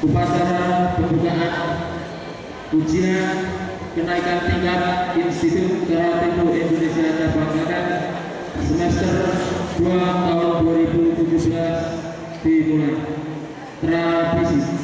upacara pembukaan ujian kenaikan tingkat Institut Karate Do Indonesia Cabang Klaten semester 2 tahun 2017 dimulai. Tradisi.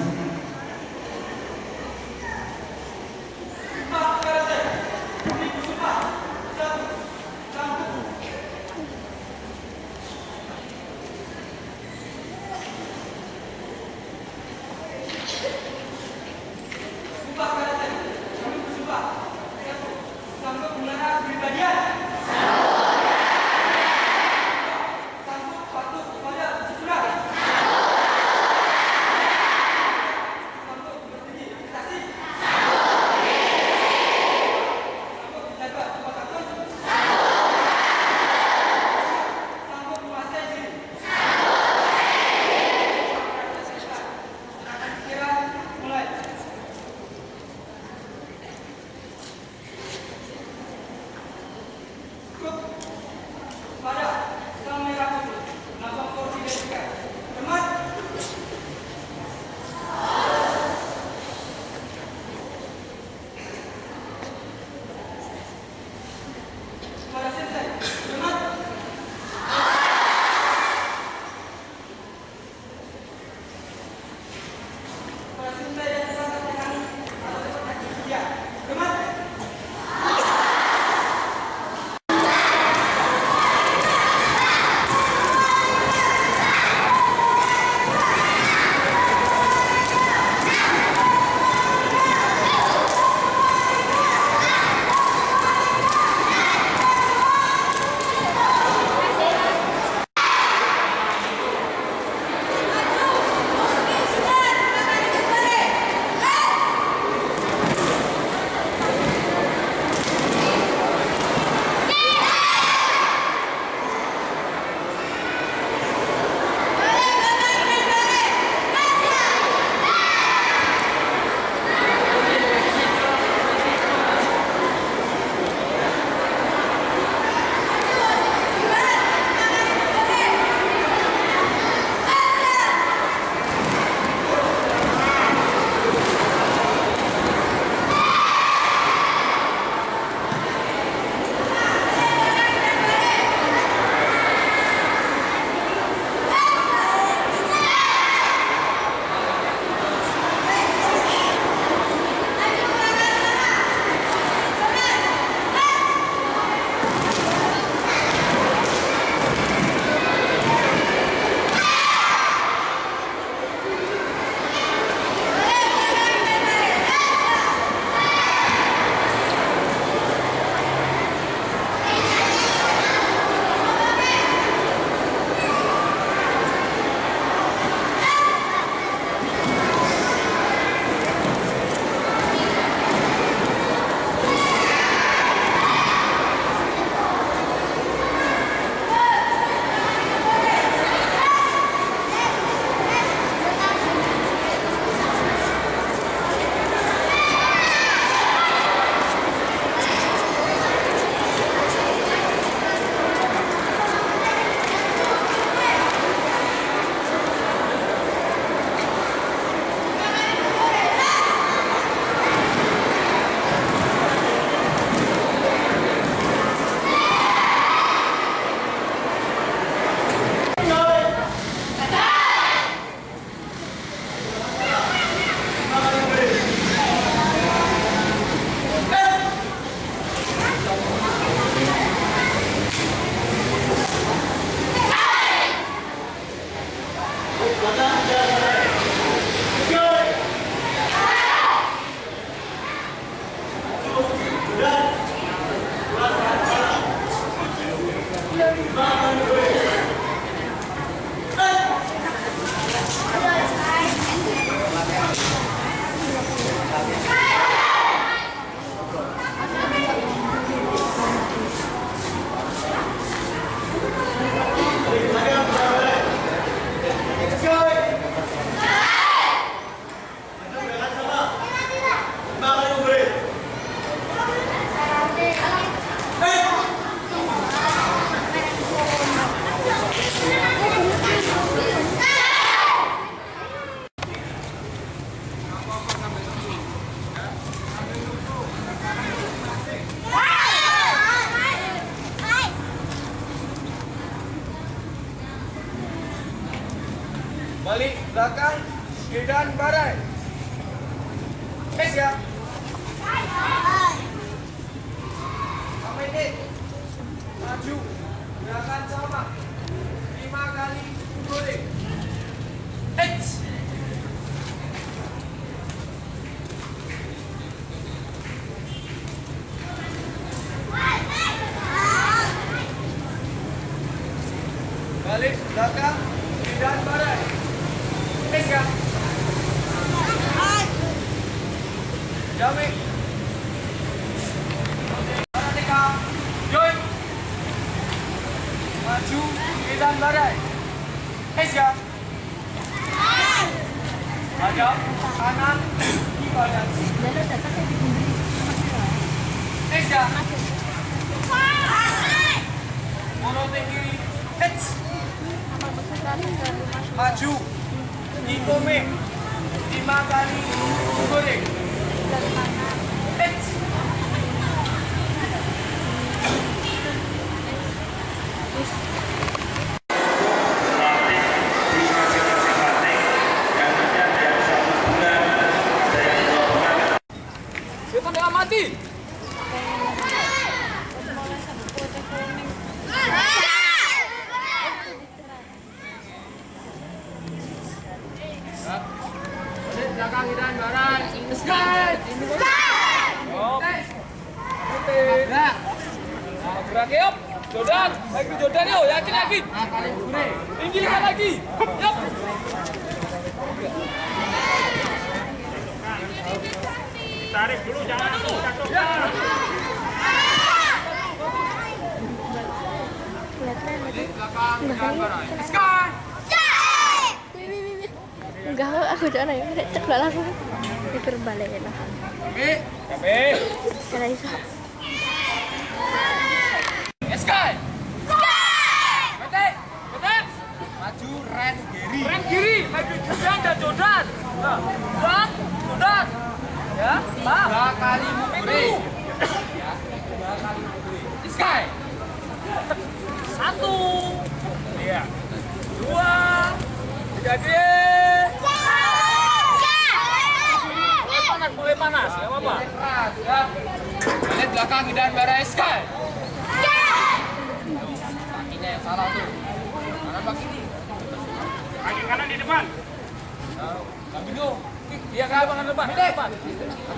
Balik belakang, Gidan Barai. Ya. Sampai dek. Maju. Gerakan sama. 5 kali goreng. Balik belakang, Gidan Barai. Ya. Jamik. Barateka. Join. Maju, Gidan Barai. Ya. Hadap kanan di badan. Ya. Monotek kiri. Maju. Ikome 5 kali goreng. Kita mati. Belakang Gidan Barai. Sky. Gerak. Gerak yuk. Jordan. Baik ke Jordan yuk. Yakin. Tinggikan lagi. Yuk. Tarik dulu, jangan langsung jatuh. Belakang Gidan Barai. Sky. Enggak, aku jangan ya, cek lah langsung. Pikir balik lah. Kami. Karena itu. Sky. Mati. Maju Ren kiri. Maju Jordan dan Jordan. Jordan. Ya, Pak. 2 kali mukuri. Ya, 2 kali mukuri. Sky. 1. Iya. 2. Jadi. Mulai panas, ya apa? Ya. Balik belakang Gidan Barai. Sky. Kakinya yang salah tuh. Kanan bak kiri. Kaki kanan di depan. Bang Bingung. Iya ke abang depan. Depan.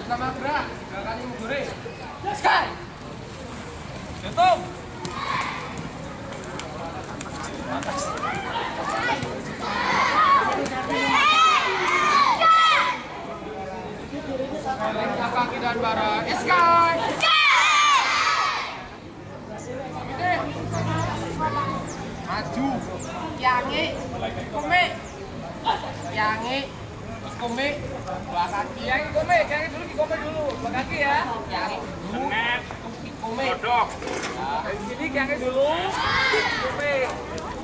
Sama gerak. 2 kali mukuri. Sky. Tutup. Belakang Gidan Barai. Sky. Maju. Yangi. Kome. 2 kaki. Yangi kome dulu. 2 kaki ya. Yangi dulu. Net. Kome. Kodok. Dari sini yangi dulu. Kome.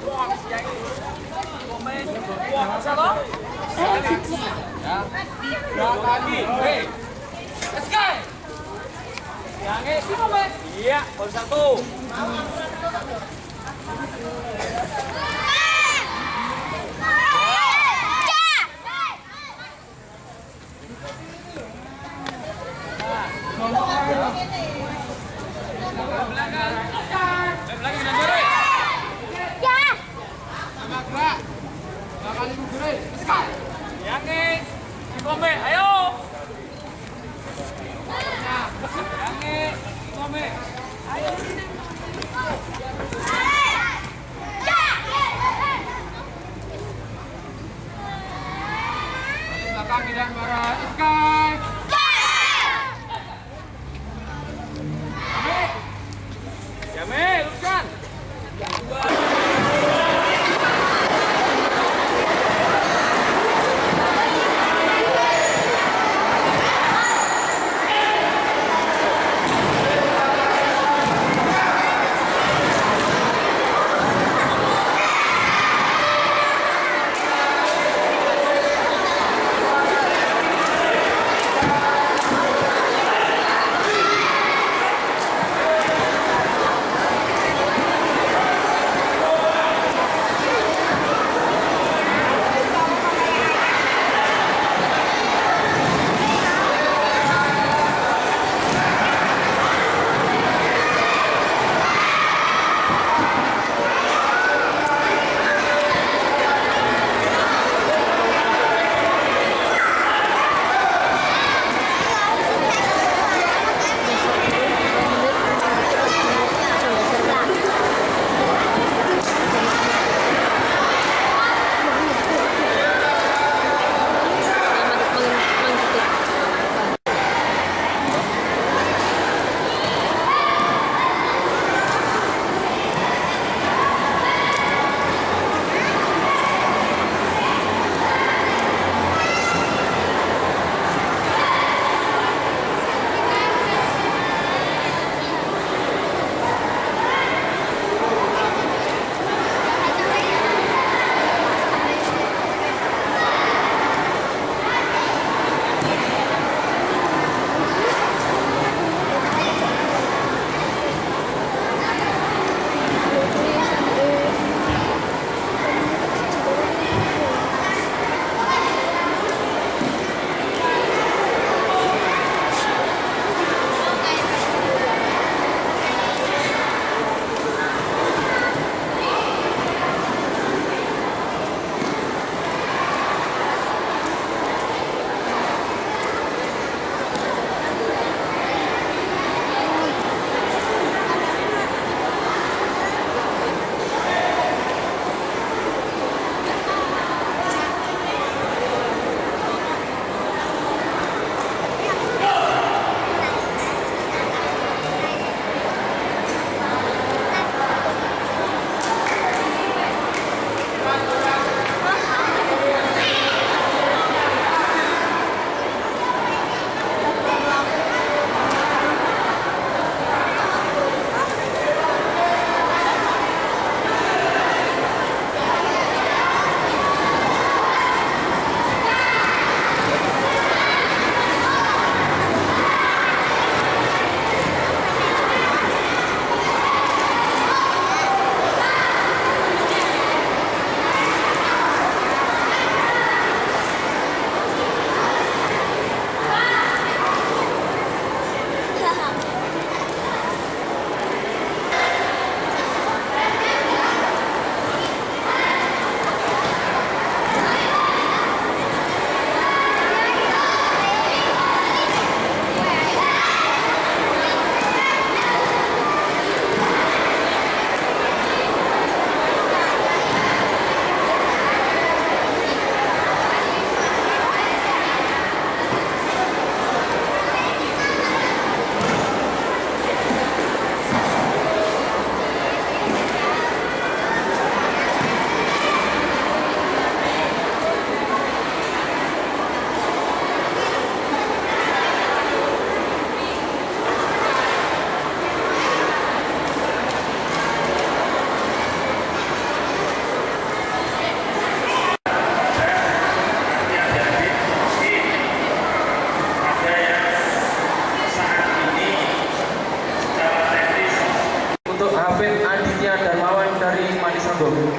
Wah, yangi dulu. Kome. Wah, bisa toh? Ya. 2 kaki. Oke. Sky. Yangi si kome. Iya, baru 1. Belakang Gidan Barai. Ya. Sama gerak. 2 kali mukuri. Sky. Yangi. Kome, ayo. Yangi. Kome. Ayo.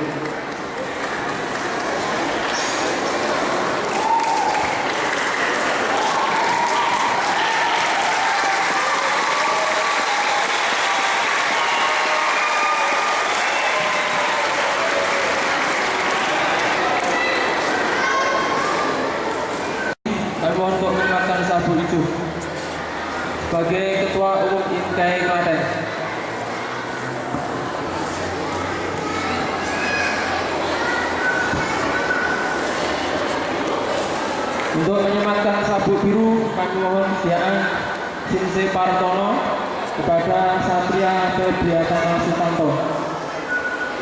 Kami mohon untuk menguatkan sabuk hijau sebagai Ketua Umum INKAI Klaten. Untuk menyematkan sabuk biru, kami mohon kesediaan Sinse Partono kepada Satria Febriatana Sutanto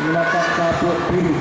menyematkan sabuk biru.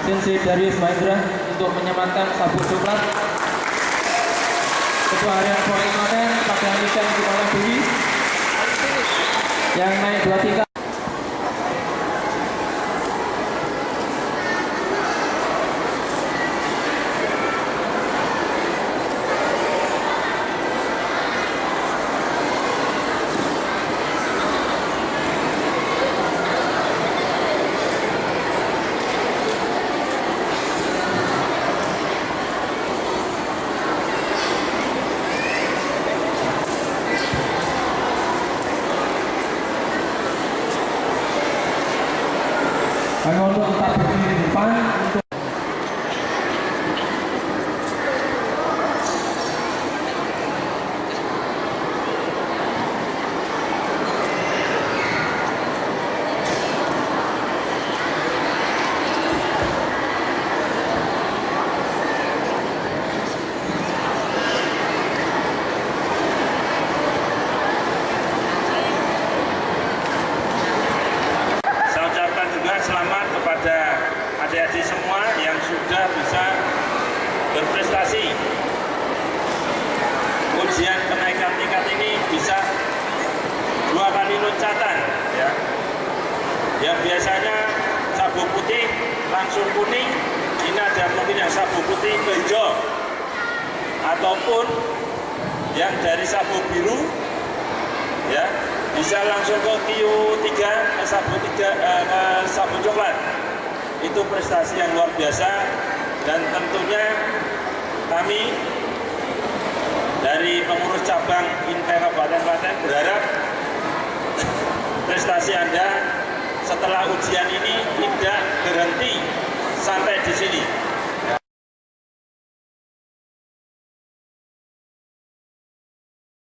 Sinse Darius Mahendra untuk menyematkan sabuk coklat. Ketua Harian Polri Klaten pada Niken Kepala Dewi yang naik 2 tingkat. Kami untuk tetap berdiri di depan untuk selamat kepada adik-adik semua yang sudah bisa berprestasi. Ujian kenaikan tingkat ini bisa 2 kali loncatan, ya. Yang biasanya sabuk putih langsung kuning, ini ada mungkin yang sabuk putih ke hijau, ataupun yang dari sabuk biru, ya, bisa langsung ke Q3 sabuk coklat. Itu prestasi yang luar biasa, dan tentunya kami dari pengurus cabang INKAI Kabupaten Klaten berharap prestasi Anda setelah ujian ini tidak berhenti sampai di sini.